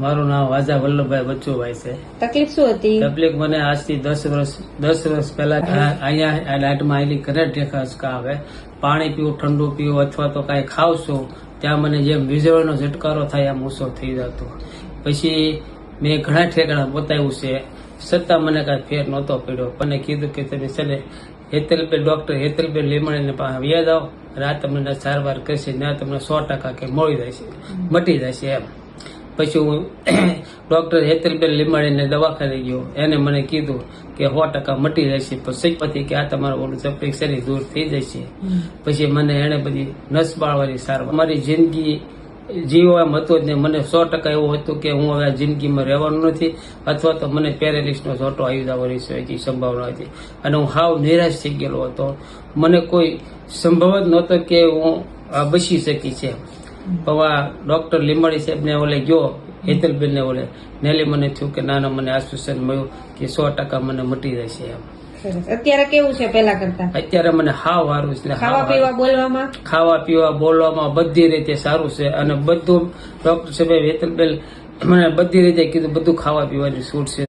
મારું નામ વાજા વલ્લભભાઈ બચ્ચુભાઈ છે. તકલીફ શું હતી? તકલીફ મને આજથી 10 વર્ષ પહેલા અહીંયા લાઈટમાં આવેલી ઘરે ઠેકાચકા આવે. પાણી પીવું, ઠંડુ પીવું અથવા તો કાંઈ ખાવશું ત્યાં મને જેમ વીજળીનો ઝટકારો થાય એમ ઊંચો થઈ જતો. પછી મેં ઘણા ઠેકાણા બતાવ્યું છે, છતાં મને કાંઈ ફેર નહોતો પડ્યો. મને કીધું કે તમે છે હેતલબેન ડોક્ટર હેતલબેન લીમણીને પાસે વ્યા જાઓ અને આ તમને સારવાર કરશે, ત્યાં તમને 100% કે મળી જશે, મટી જશે એમ. પછી હું ડોક્ટર હેતલબેન લીમણીને દવાખાને ગયો. એને મને કીધું કે 100% મટી જશે. પછી કે આ તમારું ઓલું તકલીફ શરીર દૂર થઈ જશે. પછી મને એને બધી નસ બાળવાની સારવાર. મારી જિંદગી જીવો એમ હતો જ નહીં. મને 100% એવું હતું કે હું હવે આ જિંદગીમાં રહેવાનું નથી અથવા તો મને પેરેલિસનો ઝોટો આવી જવાની સંભાવના હતી અને હું હાવ નિરાશ થઈ ગયેલો હતો. મને કોઈ સંભવ જ નહોતો કે હું આ બચી શકી છે. હવે ડોક્ટર લીમડી સાહેબને ઓલે ગયો, હેતલબેનને ઓલે નેલી મને થયું કે ના મને આશ્વાસન મળ્યું કે 100% મને મટી જશે એમ. અત્યારે કેવું છે પેલા કરતા? અત્યારે મને હાવ સારું છે. ખાવા પીવા બોલવામાં બધી રીતે સારું છે અને બધું ડોક્ટર સાહેબ હેતલબેન મને બધી રીતે કીધું બધું ખાવા પીવાની છૂટ છે.